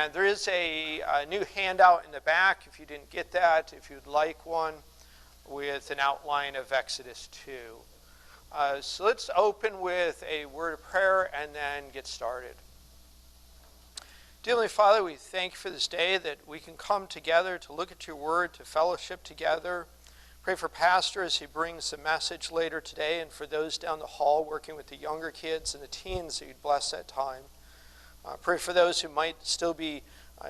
And there is a new handout in the back, if you didn't get that, if you'd like one, with an outline of Exodus 2. So let's open with a word of prayer and then get started. Dear Heavenly Father, we thank you for this day that we can come together to look at your word, to fellowship together. Pray for Pastor as he brings the message later today, and for those down the hall working with the younger kids and the teens that you'd bless that time. Pray for those who might still be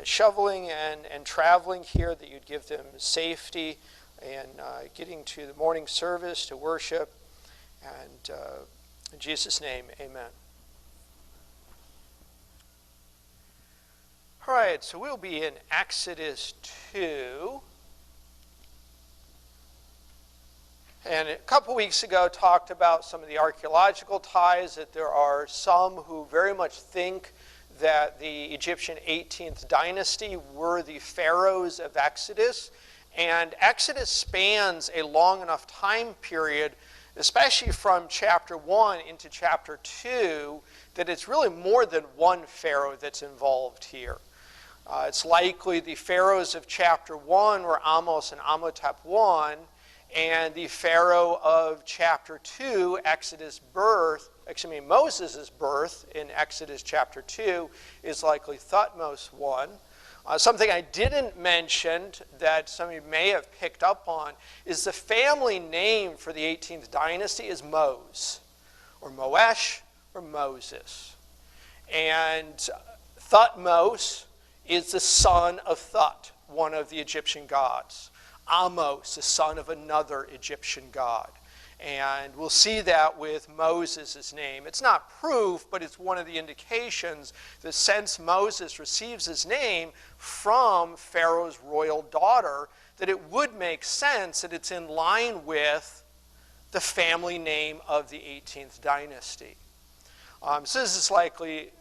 shoveling and traveling here, that you'd give them safety and getting to the morning service to worship. And in Jesus' name, amen. All right, so we'll be in Exodus 2. And a couple weeks ago talked about some of the archaeological ties, that there are some who very much think that the Egyptian 18th dynasty were the pharaohs of Exodus. And Exodus spans a long enough time period, especially from chapter 1 into chapter 2, that it's really more than one pharaoh that's involved here. It's likely the pharaohs of chapter 1 were Ahmose and Amenhotep I, and the pharaoh of chapter 2, Moses' birth in Exodus chapter 2, is likely Thutmose I. Something I didn't mention that some of you may have picked up on is the family name for the 18th dynasty is Mose, or Moesh, or Moses. And Thutmose is the son of Thut, one of the Egyptian gods. Ahmose, the son of another Egyptian god. And we'll see that with Moses' name. It's not proof, but it's one of the indications that since Moses receives his name from Pharaoh's royal daughter, that it would make sense that it's in line with the family name of the 18th dynasty. So this is likely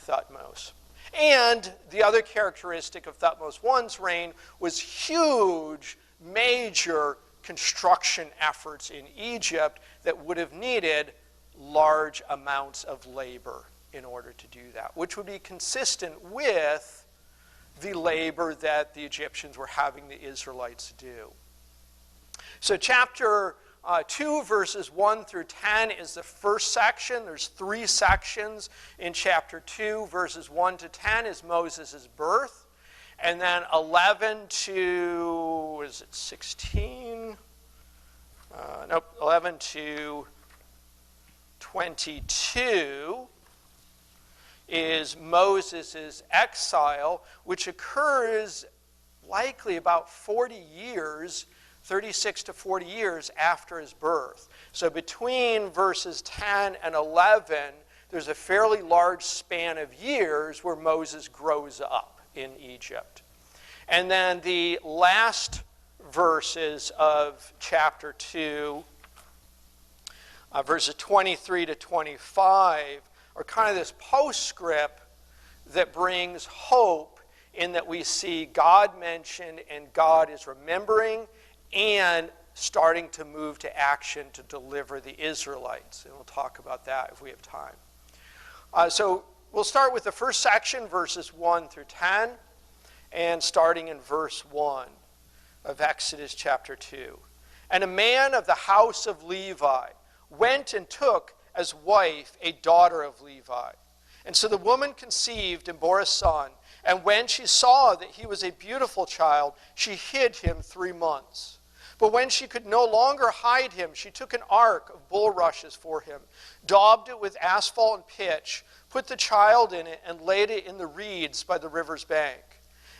Thutmose. And the other characteristic of Thutmose I's reign was huge, major construction efforts in Egypt that would have needed large amounts of labor in order to do that, which would be consistent with the labor that the Egyptians were having the Israelites do. So chapter 2, verses 1 through 10 is the first section. There's 3 sections in chapter 2. Verses 1 to 10 is Moses' birth. And then 11 to, 16? 11 to 22 is Moses' exile, which occurs likely about 40 years, 36 to 40 years after his birth. So between verses 10 and 11, there's a fairly large span of years where Moses grows up in Egypt. And then the last verses of chapter 2, verses 23 to 25, are kind of this postscript that brings hope in that we see God mentioned and God is remembering and starting to move to action to deliver the Israelites. And we'll talk about that if we have time. So we'll start with the first section, verses 1 through 10, and starting in verse 1 of Exodus chapter 2. And a man of the house of Levi went and took as wife a daughter of Levi. And so the woman conceived and bore a son. And when she saw that he was a beautiful child, she hid him 3 months. But when she could no longer hide him, she took an ark of bulrushes for him, daubed it with asphalt and pitch, put the child in it, and laid it in the reeds by the river's bank.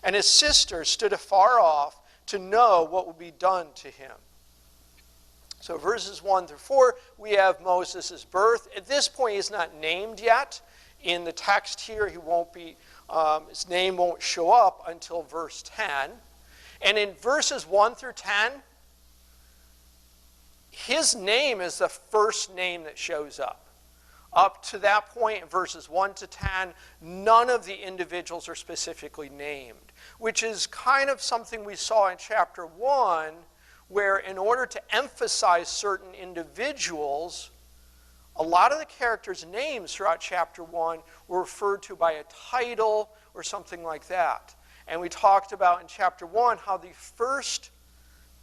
And his sister stood afar off to know what would be done to him. So verses 1 through 4, we have Moses' birth. At this point, he's not named yet. In the text here, he won't be, his name won't show up until verse 10. And in verses 1 through 10, his name is the first name that shows up. Up to that point, in verses 1 to 10, none of the individuals are specifically named, which is kind of something we saw in chapter 1, where in order to emphasize certain individuals, a lot of the characters' names throughout chapter 1 were referred to by a title or something like that. And we talked about in chapter 1 how the first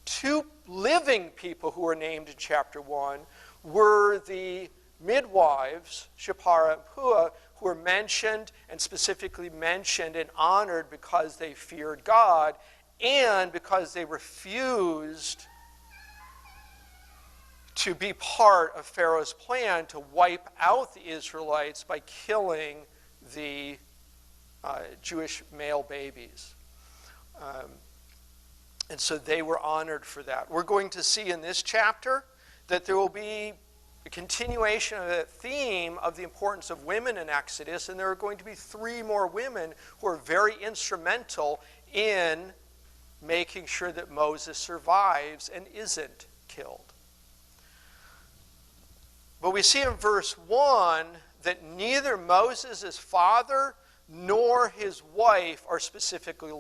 two living people who were named in chapter 1 were the midwives, Shiphrah and Puah, who were mentioned and specifically mentioned and honored because they feared God and because they refused to be part of Pharaoh's plan to wipe out the Israelites by killing the Jewish male babies. And so they were honored for that. We're going to see in this chapter that there will be a continuation of the theme of the importance of women in Exodus, and there are going to be 3 more women who are very instrumental in making sure that Moses survives and isn't killed. But we see in verse 1 that neither Moses' father nor his wife are specifically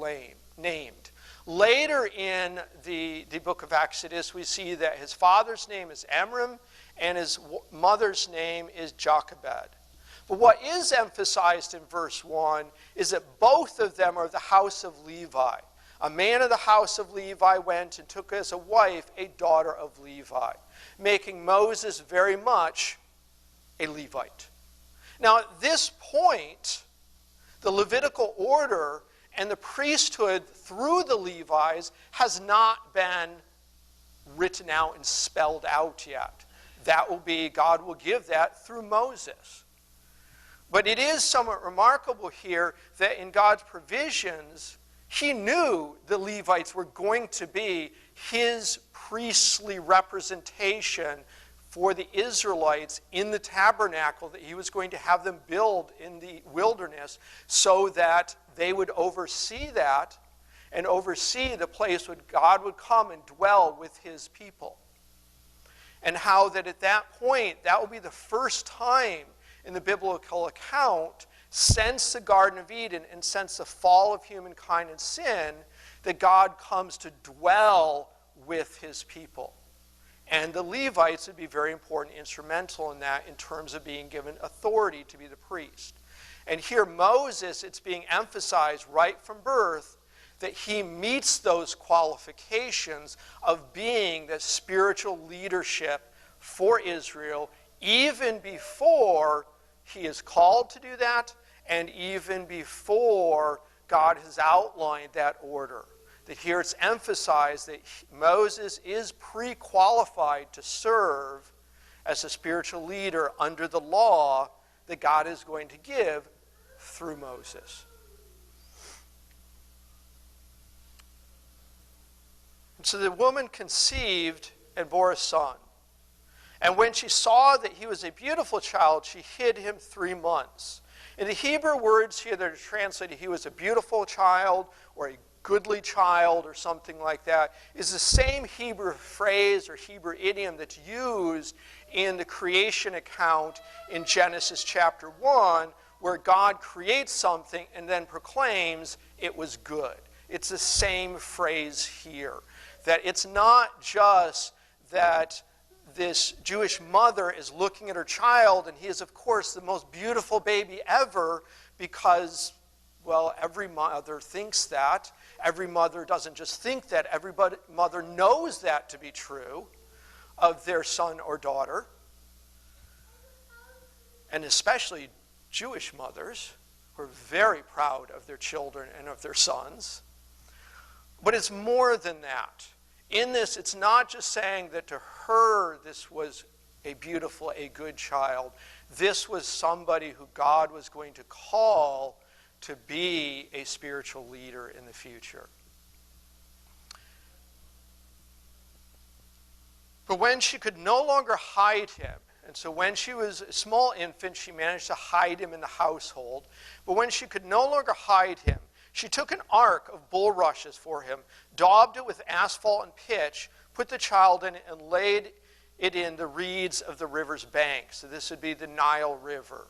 named. Later in the book of Exodus, we see that his father's name is Amram and his mother's name is Jochebed. But what is emphasized in verse 1 is that both of them are the house of Levi. A man of the house of Levi went and took as a wife a daughter of Levi, making Moses very much a Levite. Now, at this point, the Levitical order and the priesthood through the Levites has not been written out and spelled out yet. That will be, God will give that through Moses. But it is somewhat remarkable here that in God's provisions, he knew the Levites were going to be his priestly representation for the Israelites in the tabernacle that he was going to have them build in the wilderness so that they would oversee that and oversee the place where God would come and dwell with his people. And how that at that point, that will be the first time in the biblical account since the Garden of Eden and since the fall of humankind and sin, that God comes to dwell with his people. And the Levites would be very important, instrumental in that in terms of being given authority to be the priest. And here Moses, it's being emphasized right from birth that he meets those qualifications of being the spiritual leadership for Israel even before he is called to do that and even before God has outlined that order. That here it's emphasized that Moses is pre-qualified to serve as a spiritual leader under the law that God is going to give through Moses. And so the woman conceived and bore a son. And when she saw that he was a beautiful child, she hid him 3 months. In the Hebrew words here that are translated, he was a beautiful child or a goodly child or something like that, is the same Hebrew phrase or Hebrew idiom that's used in the creation account in Genesis chapter 1, where God creates something and then proclaims it was good. It's the same phrase here. That it's not just that this Jewish mother is looking at her child and he is, of course, the most beautiful baby ever because, well, every mother thinks that. Every mother doesn't just think that. Every mother knows that to be true of their son or daughter. And especially Jewish mothers who are very proud of their children and of their sons. But it's more than that. In this, it's not just saying that to her this was a beautiful, a good child. This was somebody who God was going to call to be a spiritual leader in the future. But when she could no longer hide him, and so when she was a small infant, she managed to hide him in the household. But when she could no longer hide him, she took an ark of bulrushes for him, daubed it with asphalt and pitch, put the child in it, and laid it in the reeds of the river's bank. So this would be the Nile River.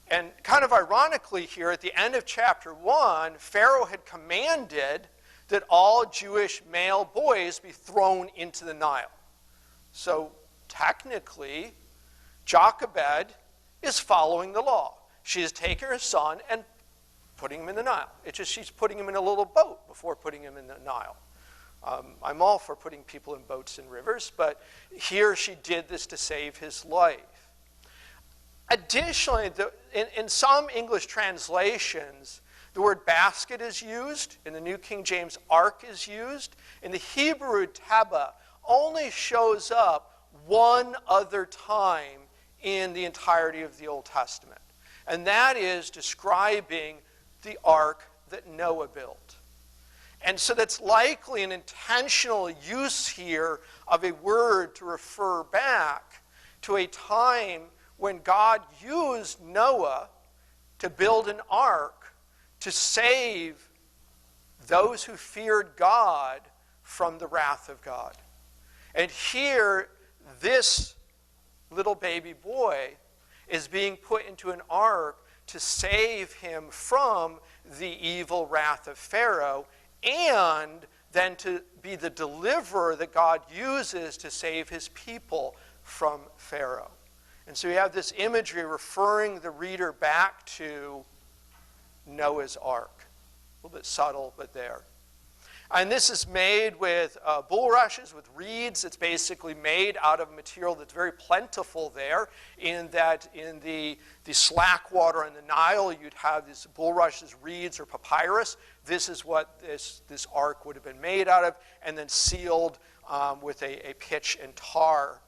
And kind of ironically here, at the end of chapter 1, Pharaoh had commanded that all Jewish male boys be thrown into the Nile. So technically, Jochebed is following the law. She is taking her son and putting him in the Nile. It's just she's putting him in a little boat before putting him in the Nile. I'm all for putting people in boats and rivers, but here she did this to save his life. Additionally, in some English translations, the word basket is used. In the New King James, ark is used. In the Hebrew, taba only shows up one other time in the entirety of the Old Testament. And that is describing the ark that Noah built. And so that's likely an intentional use here of a word to refer back to a time when God used Noah to build an ark to save those who feared God from the wrath of God. And here, this little baby boy is being put into an ark to save him from the evil wrath of Pharaoh, and then to be the deliverer that God uses to save his people from Pharaoh. And so you have this imagery referring the reader back to Noah's Ark. A little bit subtle, but there. And this is made with bulrushes, with reeds. It's basically made out of a material that's very plentiful there, in that in the slack water in the Nile, you'd have these bulrushes, reeds, or papyrus. This is what this ark would have been made out of, and then sealed with a pitch and tar.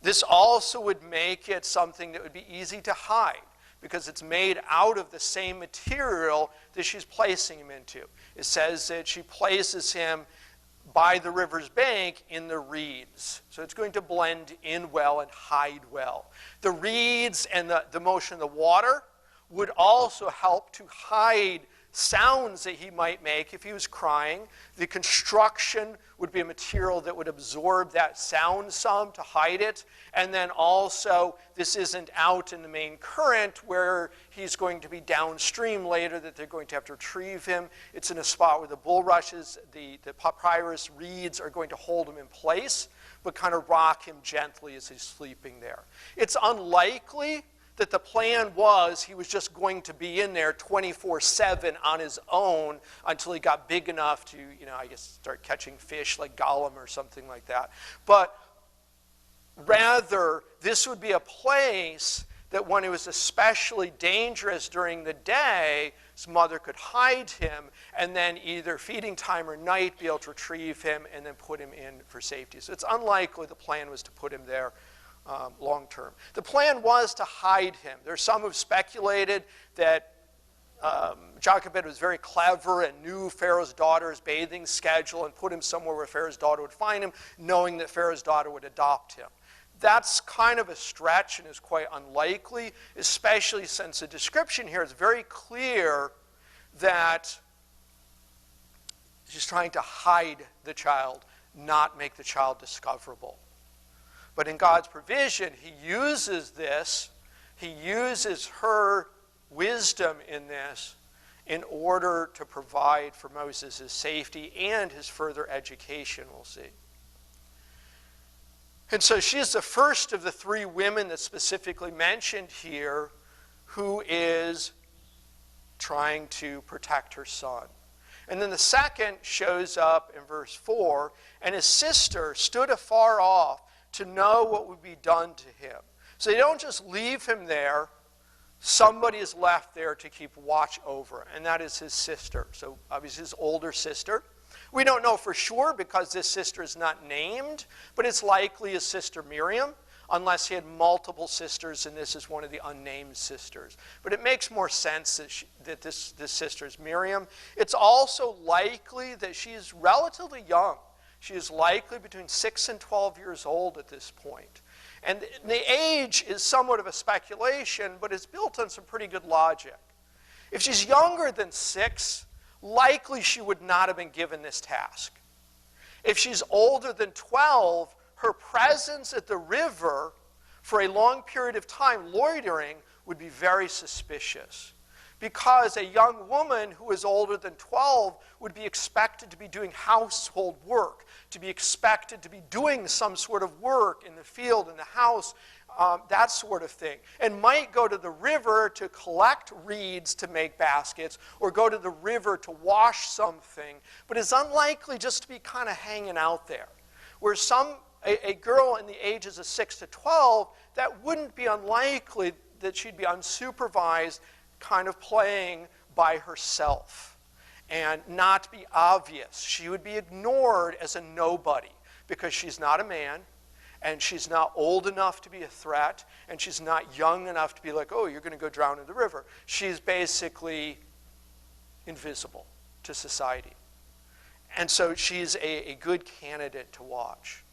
This also would make it something that would be easy to hide, because it's made out of the same material that she's placing him into. It says that she places him by the river's bank in the reeds. So it's going to blend in well and hide well. The reeds and the motion of the water would also help to hide sounds that he might make if he was crying. The construction would be a material that would absorb that sound some to hide it. And then also, this isn't out in the main current where he's going to be downstream later, that they're going to have to retrieve him. It's in a spot where the bulrushes, the papyrus reeds are going to hold him in place, but kind of rock him gently as he's sleeping there. It's unlikely that the plan was he was just going to be in there 24/7 on his own until he got big enough to, I guess, start catching fish like Gollum or something like that. But rather, this would be a place that when it was especially dangerous during the day, his mother could hide him, and then either feeding time or night be able to retrieve him and then put him in for safety. So it's unlikely the plan was to put him there long term. The plan was to hide him. There's some who've speculated that Jochebed was very clever and knew Pharaoh's daughter's bathing schedule and put him somewhere where Pharaoh's daughter would find him, knowing that Pharaoh's daughter would adopt him. That's kind of a stretch and is quite unlikely, especially since the description here is very clear that she's trying to hide the child, not make the child discoverable. But in God's provision, he uses this, he uses her wisdom in this in order to provide for Moses' safety and his further education, we'll see. And so she is the first of the three women that's specifically mentioned here who is trying to protect her son. And then the second shows up in verse 4, and his sister stood afar off to know what would be done to him. So they don't just leave him there. Somebody is left there to keep watch over, and that is his sister. So obviously his older sister. We don't know for sure because this sister is not named, but it's likely his sister Miriam, unless he had multiple sisters and this is one of the unnamed sisters. But it makes more sense that this sister is Miriam. It's also likely that she is relatively young. She is likely between 6 and 12 years old at this point. And the age is somewhat of a speculation, but it's built on some pretty good logic. If she's younger than 6, likely she would not have been given this task. If she's older than 12, her presence at the river for a long period of time, loitering, would be very suspicious. Because a young woman who is older than 12 would be expected to be doing household work, to be expected to be doing some sort of work in the field, in the house, that sort of thing, and might go to the river to collect reeds to make baskets, or go to the river to wash something, but is unlikely just to be kind of hanging out there. Where a girl in the ages of 6 to 12, that wouldn't be unlikely that she'd be unsupervised, kind of playing by herself and not be obvious. She would be ignored as a nobody because she's not a man, and she's not old enough to be a threat, and she's not young enough to be like, oh, you're going to go drown in the river. She's basically invisible to society. And so she's a good candidate to watch.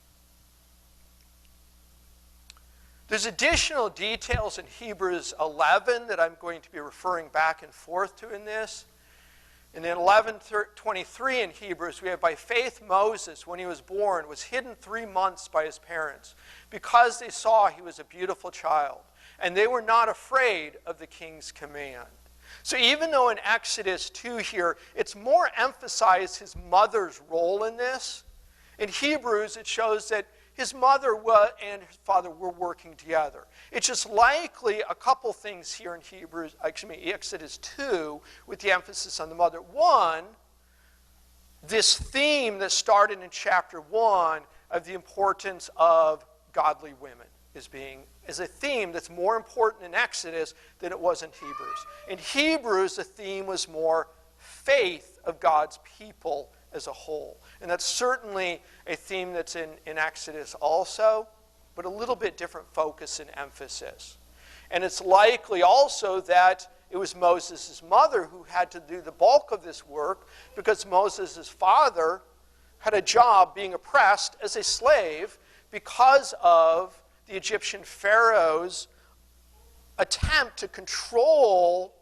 There's additional details in Hebrews 11 that I'm going to be referring back and forth to in this. And in 11:23 in Hebrews, we have, by faith Moses, when he was born, was hidden 3 months by his parents because they saw he was a beautiful child, and they were not afraid of the king's command. So even though in Exodus 2 here, it's more emphasized his mother's role in this, in Hebrews it shows that his mother and his father were working together. It's just likely a couple things here in Exodus 2, with the emphasis on the mother. One, this theme that started in chapter 1 of the importance of godly women is a theme that's more important in Exodus than it was in Hebrews. In Hebrews, the theme was more faith of God's people as a whole. And that's certainly a theme that's in Exodus also, but a little bit different focus and emphasis. And it's likely also that it was Moses' mother who had to do the bulk of this work, because Moses' father had a job being oppressed as a slave because of the Egyptian pharaoh's attempt to control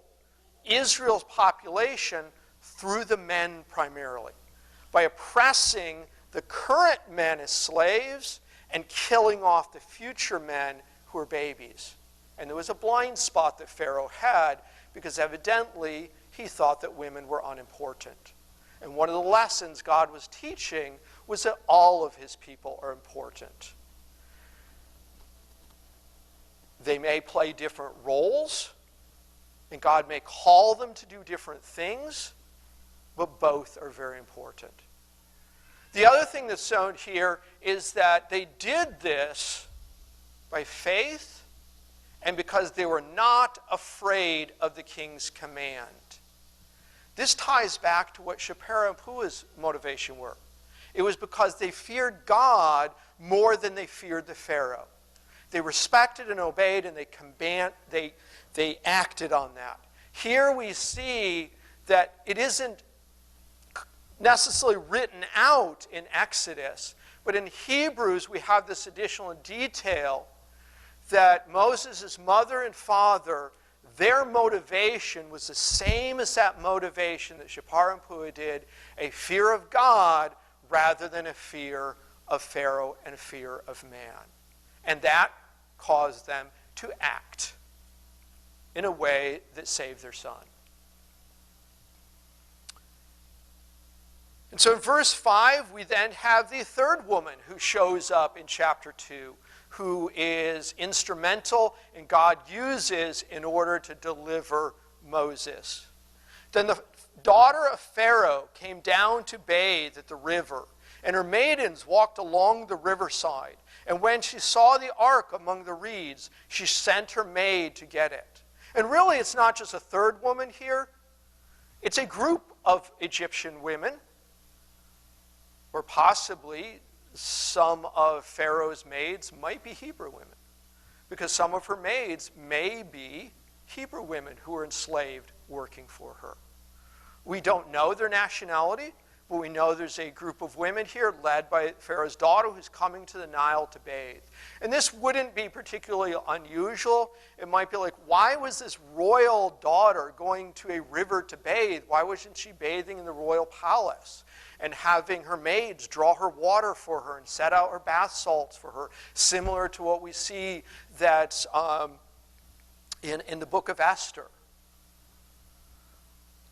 Israel's population through the men primarily, by oppressing the current men as slaves and killing off the future men who were babies. And there was a blind spot that Pharaoh had, because evidently he thought that women were unimportant. And one of the lessons God was teaching was that all of his people are important. They may play different roles, and God may call them to do different things, but both are very important. The other thing that's shown here is that they did this by faith and because they were not afraid of the king's command. This ties back to what Shiphrah and Puah's motivation were. It was because they feared God more than they feared the Pharaoh. They respected and obeyed, and they acted on that. Here we see that it isn't necessarily written out in Exodus, but in Hebrews we have this additional detail that Moses' mother and father, their motivation was the same as that motivation that Shiphrah and Puah did, a fear of God rather than a fear of Pharaoh and a fear of man. And that caused them to act in a way that saved their son. And so in verse 5, we then have the third woman who shows up in chapter 2, who is instrumental and God uses in order to deliver Moses. Then the daughter of Pharaoh came down to bathe at the river, and her maidens walked along the riverside. And when she saw the ark among the reeds, she sent her maid to get it. And really, it's not just a third woman here. It's a group of Egyptian women, or possibly some of Pharaoh's maids might be Hebrew women, because some of her maids may be Hebrew women who were enslaved working for her. We don't know their nationality, but we know there's a group of women here led by Pharaoh's daughter who's coming to the Nile to bathe. And this wouldn't be particularly unusual. It might be like, why was this royal daughter going to a river to bathe? Why wasn't she bathing in the royal palace and having her maids draw her water for her and set out her bath salts for her, similar to what we see that's in the book of Esther?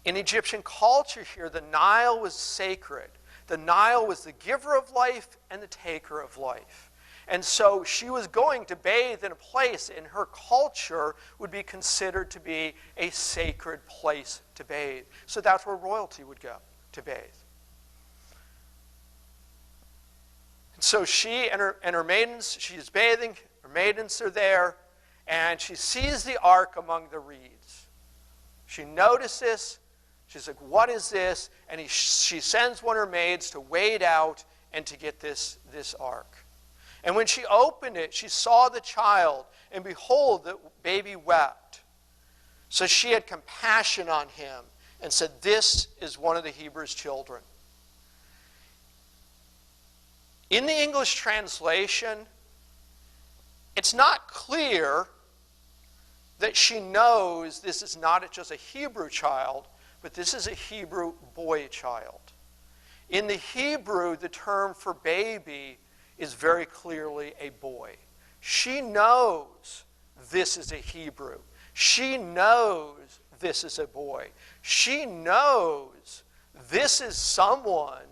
In Egyptian culture here, the Nile was sacred. The Nile was the giver of life and the taker of life. And so she was going to bathe in a place in her culture would be considered to be a sacred place to bathe. So that's where royalty would go to bathe. And so she and her maidens, she's bathing, her maidens are there, and she sees the ark among the reeds. She notices, she's like, what is this? And she sends one of her maids to wade out and to get this ark. And when she opened it, she saw the child, and behold, the baby wept. So she had compassion on him and said, this is one of the Hebrews' children. In the English translation, it's not clear that she knows this is not just a Hebrew child, but this is a Hebrew boy child. In the Hebrew, the term for baby is very clearly a boy. She knows this is a Hebrew. She knows this is a boy. She knows this is someone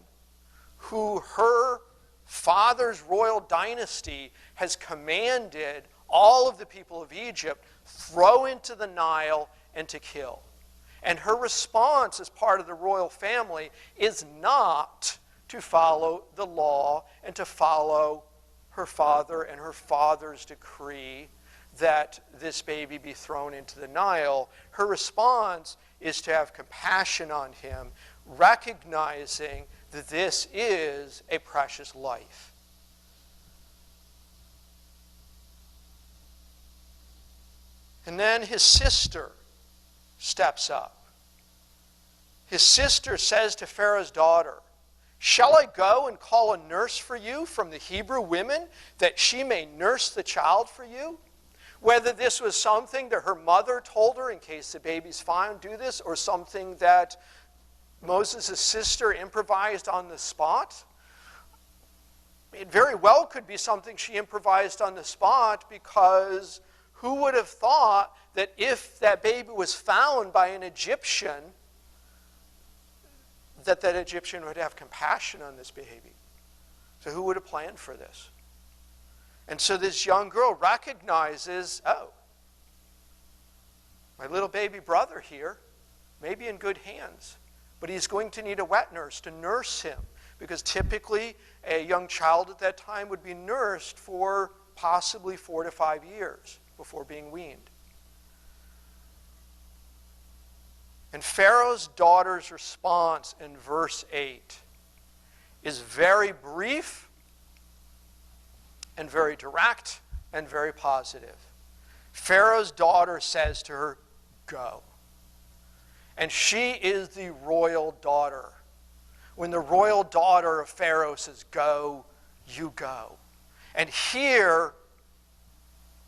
who her father's royal dynasty has commanded all of the people of Egypt throw into the Nile and to kill. And her response as part of the royal family is not to follow the law and to follow her father and her father's decree that this baby be thrown into the Nile. Her response is to have compassion on him, recognizing that this is a precious life. And then his sister steps up. His sister says to Pharaoh's daughter, shall I go and call a nurse for you from the Hebrew women, that she may nurse the child for you? Whether this was something that her mother told her in case the baby's fine, do this, or something that Moses' sister improvised on the spot. It very well could be something she improvised on the spot, because who would have thought that if that baby was found by an Egyptian, that Egyptian would have compassion on this baby? So who would have planned for this? And so this young girl recognizes, oh, my little baby brother here may be in good hands, but he's going to need a wet nurse to nurse him, because typically a young child at that time would be nursed for possibly 4 to 5 years before being weaned. And Pharaoh's daughter's response in verse 8 is very brief and very direct and very positive. Pharaoh's daughter says to her, go. And she is the royal daughter. When the royal daughter of Pharaoh says, go, you go. And here,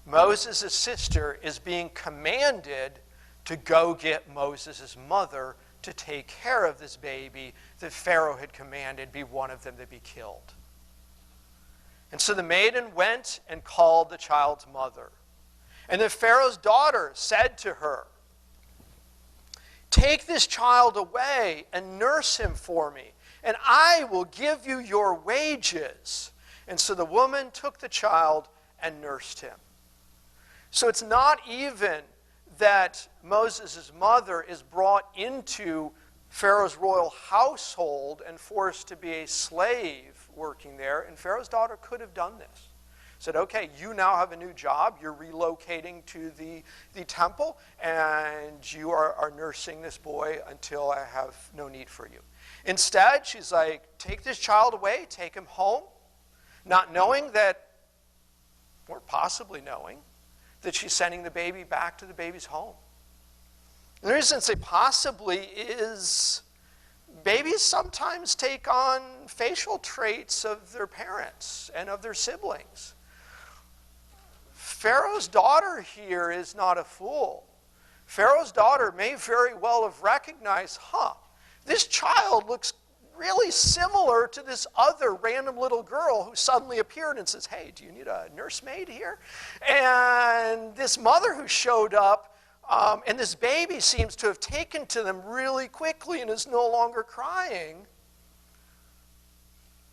Moses' sister is being commanded to go get Moses' mother to take care of this baby that Pharaoh had commanded be one of them to be killed. And so the maiden went and called the child's mother. And then Pharaoh's daughter said to her, take this child away and nurse him for me, and I will give you your wages. And so the woman took the child and nursed him. So it's not even that Moses' mother is brought into Pharaoh's royal household and forced to be a slave working there. And Pharaoh's daughter could have done this. Said, okay, you now have a new job. You're relocating to the temple, and you are nursing this boy until I have no need for you. Instead, she's like, take this child away, take him home, not knowing that, or possibly knowing, that she's sending the baby back to the baby's home. And the reason I say possibly is babies sometimes take on facial traits of their parents and of their siblings. Pharaoh's daughter here is not a fool. Pharaoh's daughter may very well have recognized, this child looks really similar to this other random little girl who suddenly appeared and says, hey, do you need a nursemaid here? And this mother who showed up, and this baby seems to have taken to them really quickly and is no longer crying,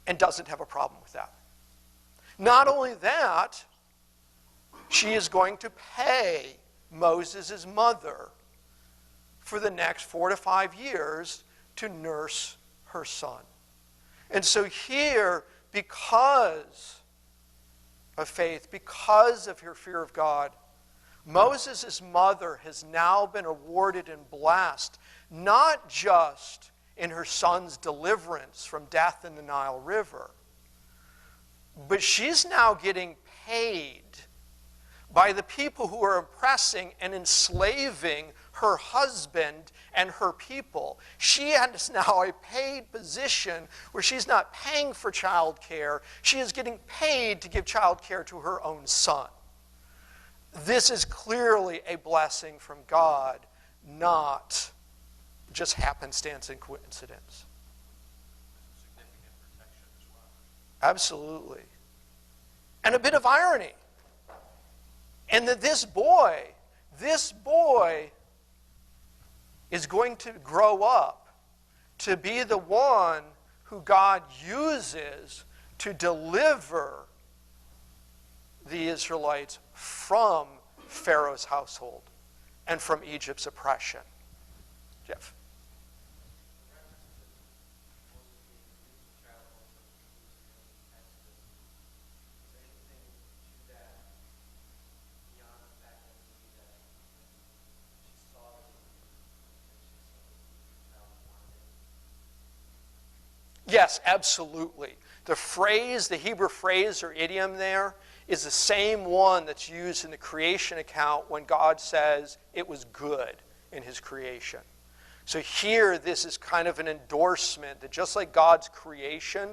and doesn't have a problem with that. Not only that, she is going to pay Moses' mother for the next 4 to 5 years to nurse her son. And so here, because of faith, because of her fear of God, Moses' mother has now been awarded and blessed, not just in her son's deliverance from death in the Nile River, but she's now getting paid by the people who are oppressing and enslaving her husband and her people. She has now a paid position where she's not paying for child care. She is getting paid to give child care to her own son. This is clearly a blessing from God, not just happenstance and coincidence. Significant protection as well. Absolutely. And a bit of irony. And that this boy is going to grow up to be the one who God uses to deliver the Israelites from Pharaoh's household and from Egypt's oppression. Jeff. Yes, absolutely. The Hebrew phrase or idiom there is the same one that's used in the creation account when God says it was good in his creation. So here, this is kind of an endorsement that just like God's creation,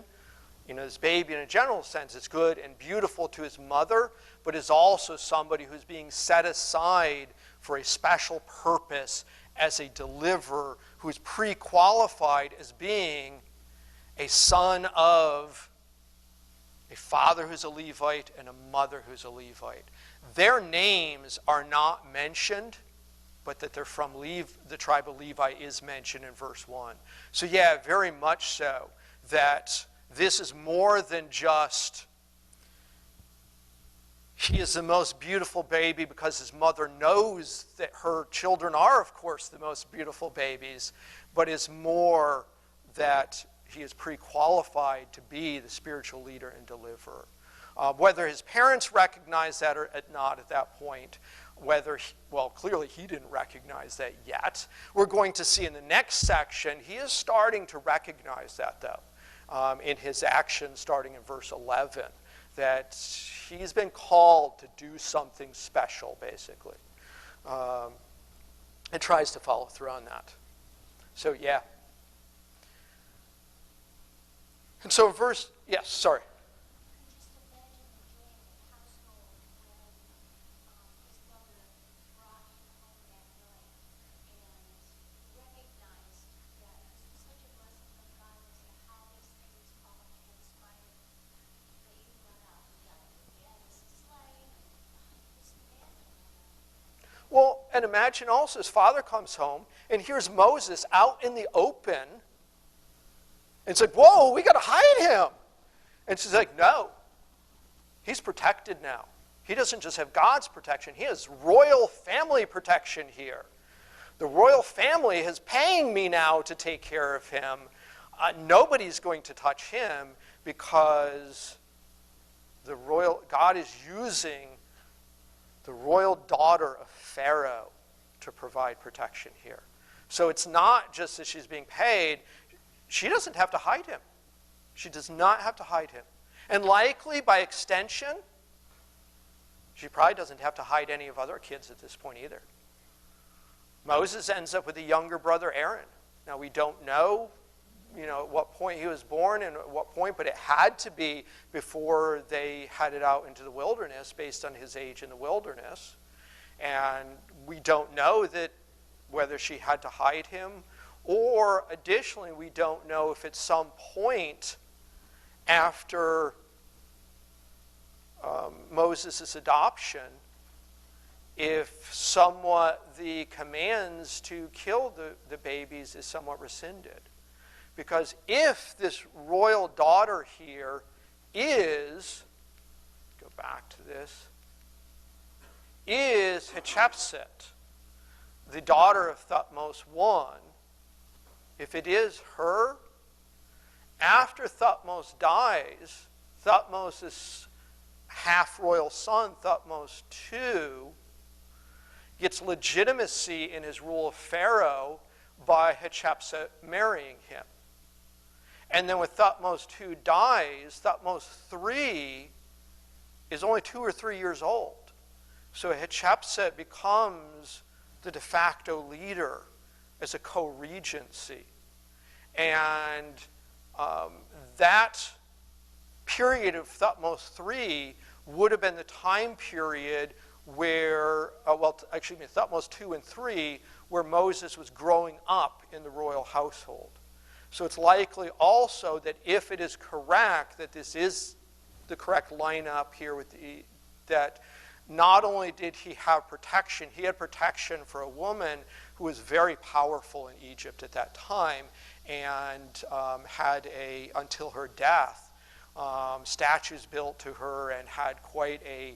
this baby in a general sense is good and beautiful to his mother, but is also somebody who's being set aside for a special purpose as a deliverer who is pre-qualified as being a son of a father who's a Levite and a mother who's a Levite. Their names are not mentioned, but that they're from the tribe of Levi is mentioned in verse 1. So yeah, very much so, that this is more than just he is the most beautiful baby because his mother knows that her children are, of course, the most beautiful babies, but is more that he is pre-qualified to be the spiritual leader and deliverer. Whether his parents recognize that or not at that point, clearly he didn't recognize that yet. We're going to see in the next section, he is starting to recognize that, though, in his actions starting in verse 11, that he's been called to do something special, basically, and tries to follow through on that. So, yeah. And so yes, sorry. Just imagine enjoying a household when his mother brought him home that night and recognized that this was such a blessing from God as to how these things all transpired. They even went out and got this sleigh and just imagine. Well, and imagine also his father comes home, and here's Moses out in the open. And it's like, whoa, we got to hide him. And she's like, no. He's protected now. He doesn't just have God's protection. He has royal family protection here. The royal family is paying me now to take care of him. Nobody's going to touch him because God is using the royal daughter of Pharaoh to provide protection here. So it's not just that she's being paid. She doesn't have to hide him. She does not have to hide him. And likely, by extension, she probably doesn't have to hide any of other kids at this point either. Moses ends up with a younger brother, Aaron. Now, we don't know, at what point he was born and at what point, but it had to be before they headed out into the wilderness based on his age in the wilderness. And we don't know that whether she had to hide him, or additionally, we don't know if at some point after Moses' adoption, if somewhat the commands to kill the babies is somewhat rescinded. Because if this royal daughter here is back to this. Is Hatshepsut, the daughter of Thutmose I, if it is her, after Thutmose dies, Thutmose's half-royal son, Thutmose II, gets legitimacy in his rule of Pharaoh by Hatshepsut marrying him. And then when Thutmose II dies, Thutmose III is only 2 or 3 years old. So Hatshepsut becomes the de facto leader as a co-regency. And that period of Thutmose III would have been the time period where, Thutmose II and III, where Moses was growing up in the royal household. So it's likely also that if it is correct that this is the correct lineup here that not only did he have protection, he had protection for a woman who was very powerful in Egypt at that time and had until her death, statues built to her and had quite a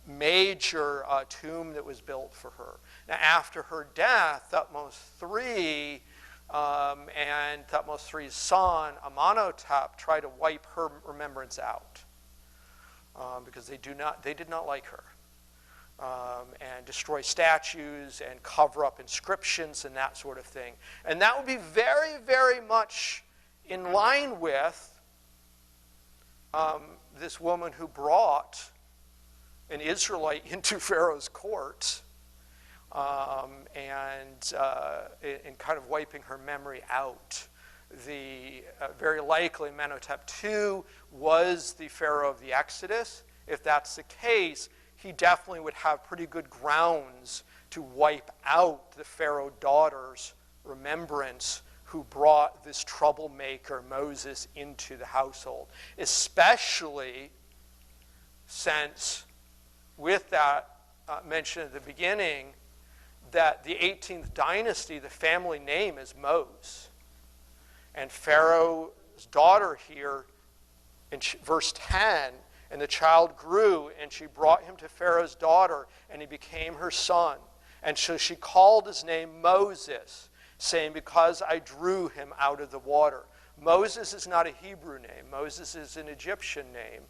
major tomb that was built for her. Now, after her death, Thutmose III and Thutmose III's son, Amenhotep, tried to wipe her remembrance out because they did not like her, and destroy statues and cover up inscriptions and that sort of thing. And that would be very, very much in line with this woman who brought an Israelite into Pharaoh's court and kind of wiping her memory out. Very likely Amenhotep II was the Pharaoh of the Exodus. If that's the case, he definitely would have pretty good grounds to wipe out the Pharaoh daughter's remembrance who brought this troublemaker Moses into the household, especially since, with that mentioned at the beginning, that the 18th dynasty, the family name is Mose. And Pharaoh's daughter here, in verse 10, and the child grew, and she brought him to Pharaoh's daughter, and he became her son. And so she called his name Moses, saying, because I drew him out of the water. Moses is not a Hebrew name. Moses is an Egyptian name.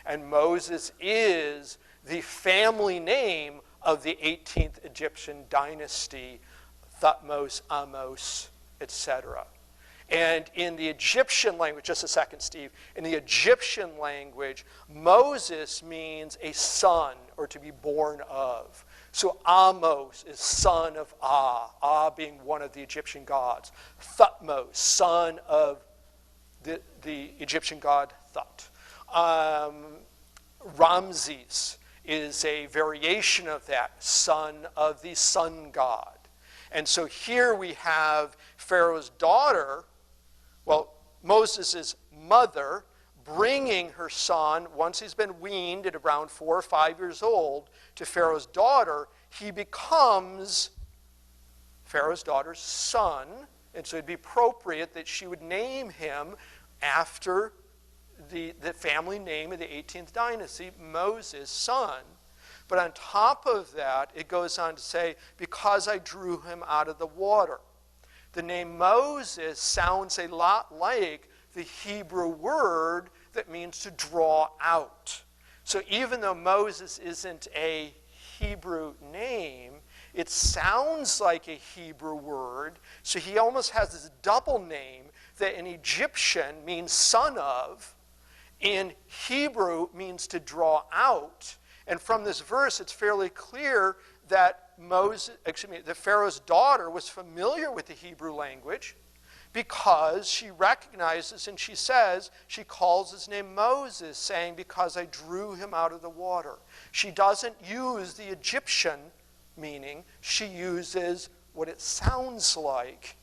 And Moses is the family name of the 18th Egyptian dynasty, Thutmose, Ahmose, etc. And in the Egyptian language, just a second, Steve, in the Egyptian language, Moses means a son or to be born of. So Ahmose is son of Ah being one of the Egyptian gods. Thutmose, son of the Egyptian god Thut. Ramses is a variation of that, son of the sun god. And so here we have Pharaoh's daughter, Moses' mother, bringing her son, once he's been weaned at around 4 or 5 years old, to Pharaoh's daughter. He becomes Pharaoh's daughter's son, and so it'd be appropriate that she would name him after the family name of the 18th dynasty, Moses' son. But on top of that, it goes on to say, because I drew him out of the water. The name Moses sounds a lot like the Hebrew word that means to draw out. So even though Moses isn't a Hebrew name, it sounds like a Hebrew word. So he almost has this double name that in Egyptian means son of, in Hebrew means to draw out. And from this verse, it's fairly clear that the Pharaoh's daughter was familiar with the Hebrew language because she recognizes and she calls his name Moses, saying, because I drew him out of the water. She doesn't use the Egyptian meaning. She uses what it sounds like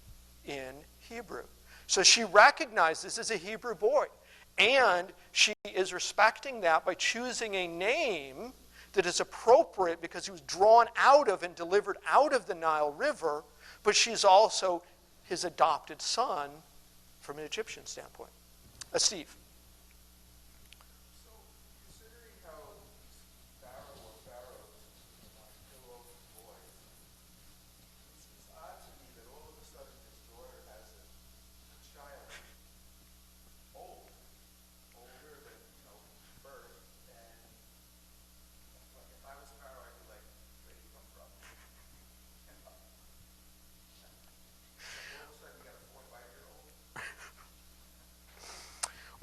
in Hebrew. So she recognizes this as a Hebrew boy. And she is respecting that by choosing a name that is appropriate because he was drawn out of and delivered out of the Nile River, but she's also his adopted son from an Egyptian standpoint. Steve. So, considering how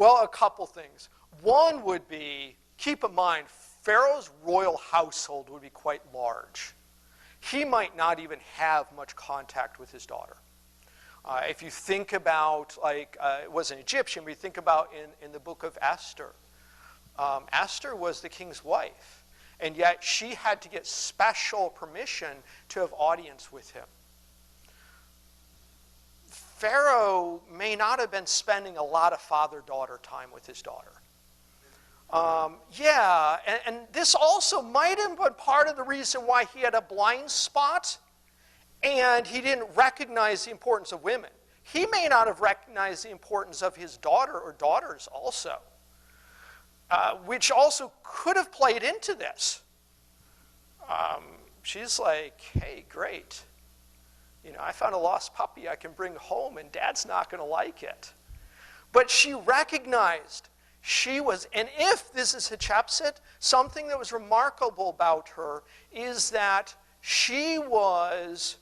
Well, a couple things. One would be, keep in mind, Pharaoh's royal household would be quite large. He might not even have much contact with his daughter. If you think about, it was an Egyptian, but you think about in the book of Esther. Esther was the king's wife, and yet she had to get special permission to have audience with him. Pharaoh may not have been spending a lot of father-daughter time with his daughter. And this also might have been part of the reason why he had a blind spot and he didn't recognize the importance of women. He may not have recognized the importance of his daughter or daughters also, which also could have played into this. She's like, hey, great. I found a lost puppy I can bring home, and Dad's not going to like it. But she recognized she was, and if this is Hatshepsut, something that was remarkable about her is that she was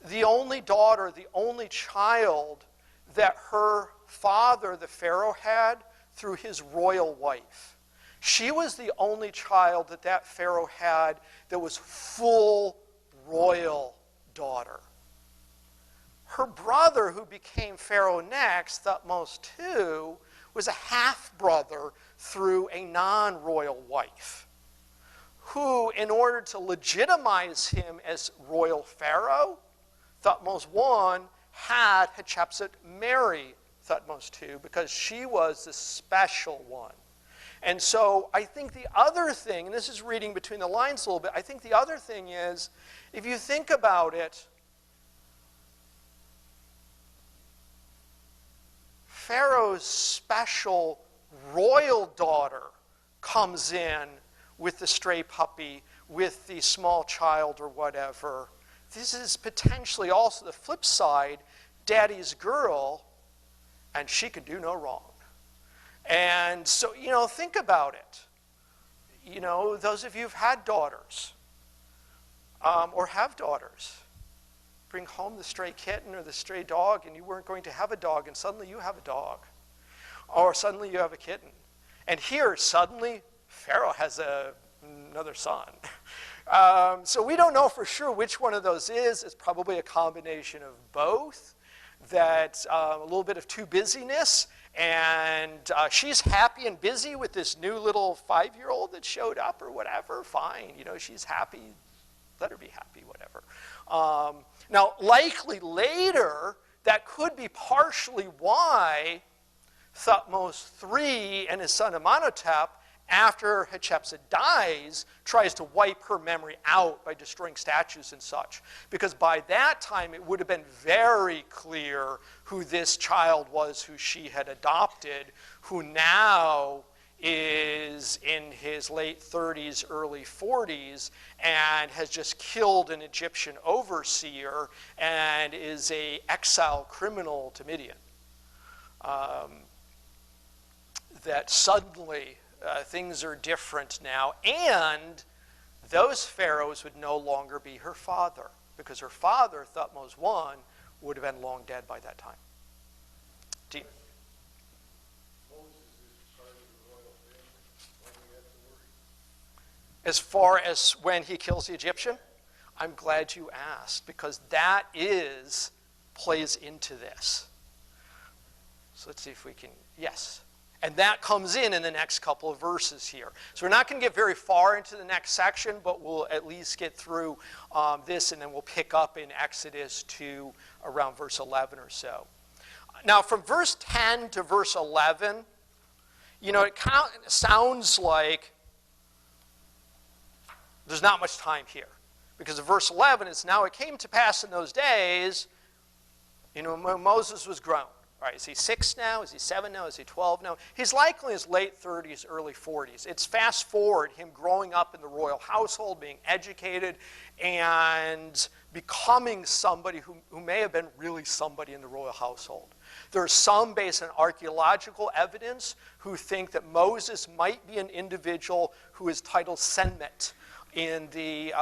the only daughter, the only child that her father, the Pharaoh, had through his royal wife. She was the only child that Pharaoh had that was full royal daughter. Her brother, who became Pharaoh next, Thutmose II, was a half-brother through a non-royal wife, who, in order to legitimize him as royal Pharaoh, Thutmose I had Hatshepsut marry Thutmose II because she was the special one. And so I think the other thing, and this is reading between the lines a little bit, I think the other thing is, if you think about it, Pharaoh's special royal daughter comes in with the stray puppy, with the small child or whatever. This is potentially also the flip side, daddy's girl, and she can do no wrong. And so, think about it. Those of you who've had daughters or have daughters, bring home the stray kitten or the stray dog, and you weren't going to have a dog, and suddenly you have a dog. Or suddenly you have a kitten. And here, suddenly, Pharaoh has another son. So we don't know for sure which one of those is. It's probably a combination of both. That a little bit of too busyness, and she's happy and busy with this new little 5-year-old that showed up or whatever. Fine, she's happy. Let her be happy, whatever. Now, likely later, that could be partially why Thutmose III and his son Amenhotep, after Hatshepsut dies, tries to wipe her memory out by destroying statues and such. Because by that time, it would have been very clear who this child was who she had adopted, who now is in his late 30s, early 40s, and has just killed an Egyptian overseer and is an exile criminal to Midian. That suddenly things are different now, and those pharaohs would no longer be her father, because her father, Thutmose I, would have been long dead by that time. Deep. As far as when he kills the Egyptian, I'm glad you asked, because that plays into this. So let's see if we can, yes. And that comes in the next couple of verses here. So we're not going to get very far into the next section, but we'll at least get through this, and then we'll pick up in Exodus 2 around verse 11 or so. Now, from verse 10 to verse 11, it sounds like there's not much time here. Because of verse 11, it's now it came to pass in those days, when Moses was grown. All right, is he 6 now? Is he 7 now? Is he 12 now? He's likely in his late 30s, early 40s. It's fast forward, him growing up in the royal household, being educated, and becoming somebody who may have been really somebody in the royal household. There are some, based on archaeological evidence, who think that Moses might be an individual who is titled Senmet in the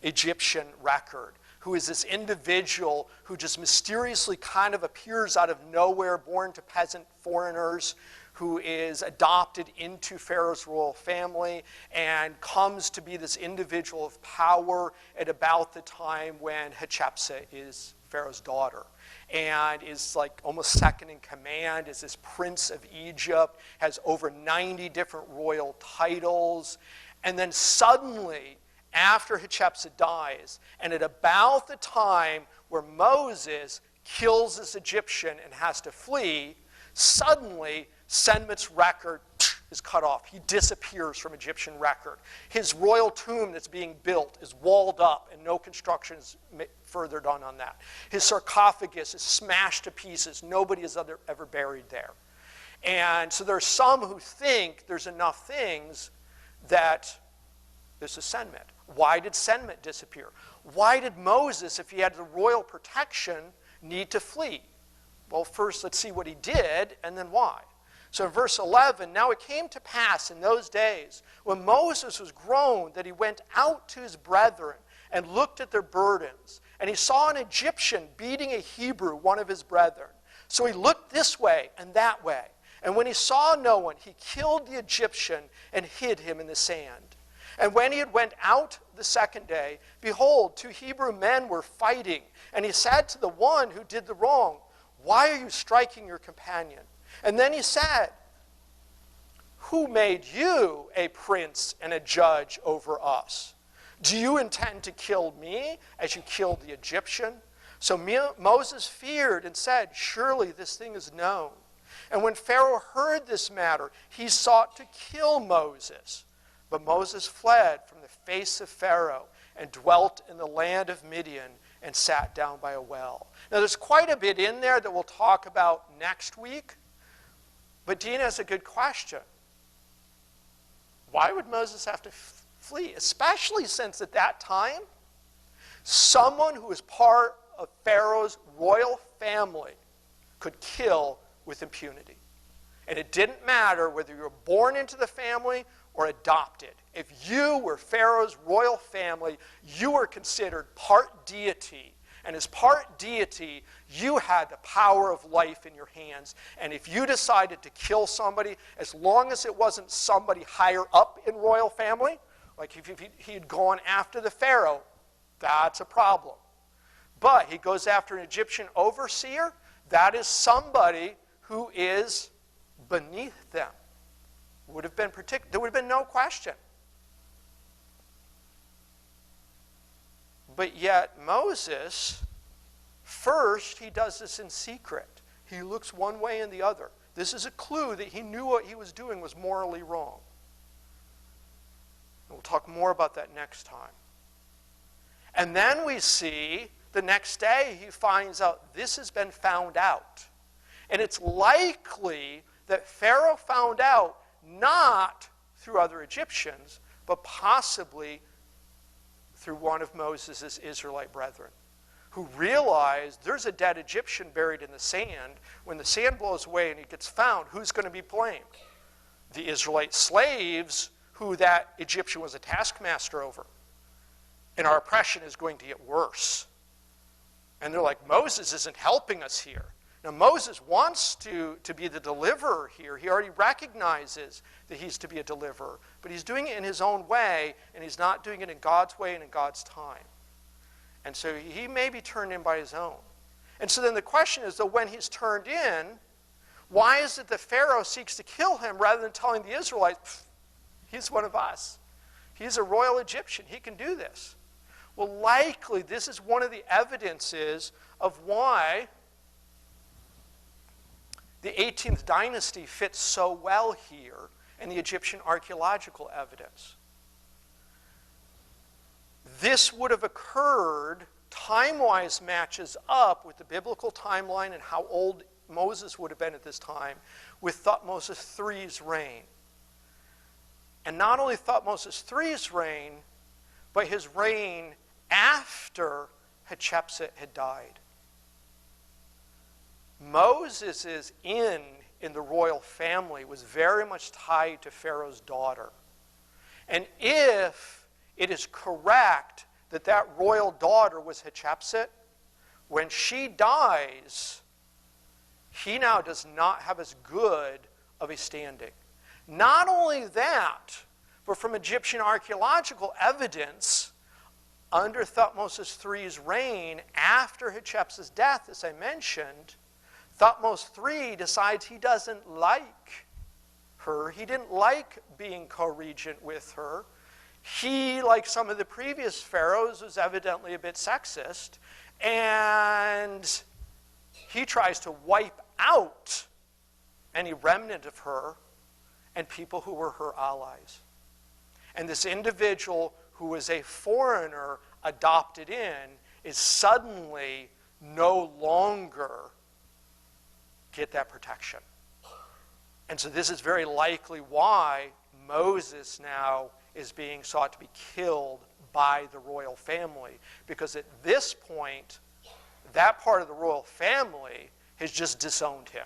Egyptian record, who is this individual who just mysteriously kind of appears out of nowhere, born to peasant foreigners, who is adopted into Pharaoh's royal family and comes to be this individual of power at about the time when Hatshepsut is Pharaoh's daughter, and is like almost second in command, is this prince of Egypt, has over 90 different royal titles. And then suddenly, after Hatshepsut dies, and at about the time where Moses kills this Egyptian and has to flee, suddenly Senmet's record is cut off. He disappears from Egyptian record. His royal tomb that's being built is walled up and no construction is further done on that. His sarcophagus is smashed to pieces. Nobody is ever buried there. And so there are some who think there's enough things that this is Senmet. Why did Senmet disappear? Why did Moses, if he had the royal protection, need to flee? Well, first let's see what he did and then why. So in verse 11, now it came to pass in those days when Moses was grown that he went out to his brethren and looked at their burdens. And he saw an Egyptian beating a Hebrew, one of his brethren. So he looked this way and that way. And when he saw no one, he killed the Egyptian and hid him in the sand. And when he had went out the second day, behold, 2 Hebrew men were fighting. And he said to the one who did the wrong, why are you striking your companion? And then he said, who made you a prince and a judge over us? Do you intend to kill me as you killed the Egyptian? So Moses feared and said, surely this thing is known. And when Pharaoh heard this matter, he sought to kill Moses. But Moses fled from the face of Pharaoh and dwelt in the land of Midian and sat down by a well. Now there's quite a bit in there that we'll talk about next week. But Dina has a good question. Why would Moses have to flee? Especially since at that time, someone who was part of Pharaoh's royal family could kill with impunity. And it didn't matter whether you were born into the family or adopted. If you were Pharaoh's royal family, you were considered part deity. And as part deity, you had the power of life in your hands. And if you decided to kill somebody, as long as it wasn't somebody higher up in royal family, like if he had gone after the Pharaoh, that's a problem. But he goes after an Egyptian overseer, that is somebody who is beneath them. There would have been no question. But yet Moses, first he does this in secret. He looks one way and the other. This is a clue that he knew what he was doing was morally wrong. And we'll talk more about that next time. And then we see the next day he finds out this has been found out. And it's likely that Pharaoh found out not through other Egyptians, but possibly through one of Moses' Israelite brethren, who realized there's a dead Egyptian buried in the sand. When the sand blows away and he gets found, who's going to be blamed? The Israelite slaves who that Egyptian was a taskmaster over. And our oppression is going to get worse. And they're like, Moses isn't helping us here. Now, Moses wants to be the deliverer here. He already recognizes that he's to be a deliverer. But he's doing it in his own way, and he's not doing it in God's way and in God's time. And so he may be turned in by his own. And so then the question is, though, when he's turned in, why is it that Pharaoh seeks to kill him rather than telling the Israelites, he's one of us. He's a royal Egyptian. He can do this. Well, likely this is one of the evidences of why the 18th dynasty fits so well here in the Egyptian archaeological evidence. This would have occurred, time-wise matches up with the biblical timeline and how old Moses would have been at this time, with Thutmose III's reign. And not only Thutmose III's reign, but his reign after Hatshepsut had died. Moses' in the royal family was very much tied to Pharaoh's daughter. And if it is correct that that royal daughter was Hatshepsut, when she dies, he now does not have as good of a standing. Not only that, but from Egyptian archaeological evidence, under Thutmose III's reign, after Hatshepsut's death, as I mentioned, Thutmose III decides he doesn't like her. He didn't like being co-regent with her. He, like some of the previous pharaohs, was evidently a bit sexist, and he tries to wipe out any remnant of her and people who were her allies. And this individual who was a foreigner adopted in is suddenly no longer get that protection. And so this is very likely why Moses now is being sought to be killed by the royal family. Because at this point, that part of the royal family has just disowned him.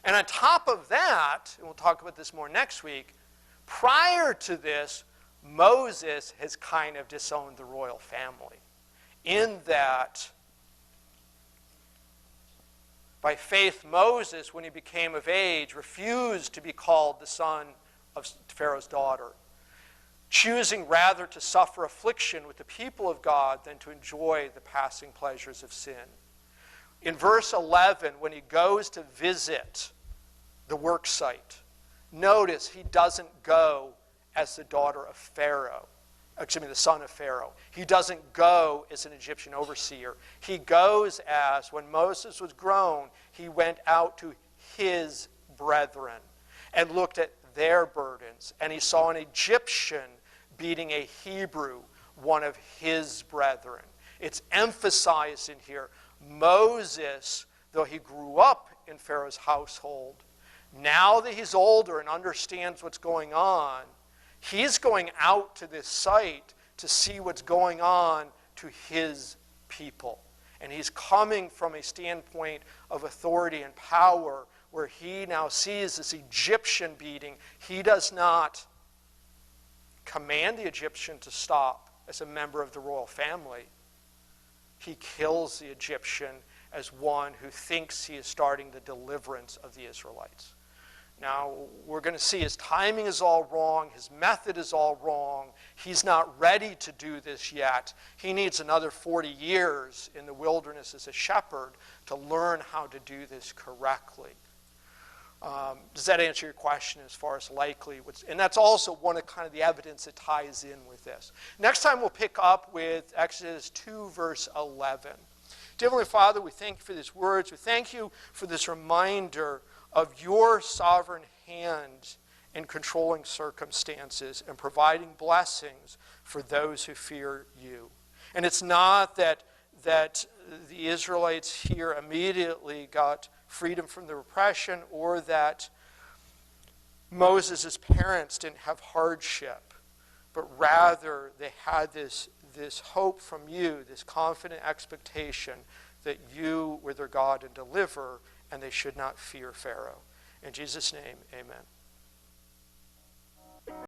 And on top of that, and we'll talk about this more next week, prior to this, Moses has kind of disowned the royal family. In that, by faith, Moses, when he became of age, refused to be called the son of Pharaoh's daughter, choosing rather to suffer affliction with the people of God than to enjoy the passing pleasures of sin. In verse 11, when he goes to visit the work site, notice he doesn't go as the daughter of Pharaoh. The son of Pharaoh. He doesn't go as an Egyptian overseer. He goes as, when Moses was grown, he went out to his brethren and looked at their burdens. And he saw an Egyptian beating a Hebrew, one of his brethren. It's emphasized in here. Moses, though he grew up in Pharaoh's household, now that he's older and understands what's going on, he's going out to this site to see what's going on to his people. And he's coming from a standpoint of authority and power where he now sees this Egyptian beating. He does not command the Egyptian to stop as a member of the royal family. He kills the Egyptian as one who thinks he is starting the deliverance of the Israelites. Now, we're going to see his timing is all wrong. His method is all wrong. He's not ready to do this yet. He needs another 40 years in the wilderness as a shepherd to learn how to do this correctly. Does that answer your question as far as likely? And that's also one of kind of the evidence that ties in with this. Next time we'll pick up with Exodus 2, verse 11. Dear Heavenly Father, we thank you for these words. We thank you for this reminder of your sovereign hand in controlling circumstances and providing blessings for those who fear you. And it's not that the Israelites here immediately got freedom from the repression or that Moses' parents didn't have hardship, but rather they had this hope from you, this confident expectation that you were their God and deliverer, and they should not fear Pharaoh. In Jesus' name, amen.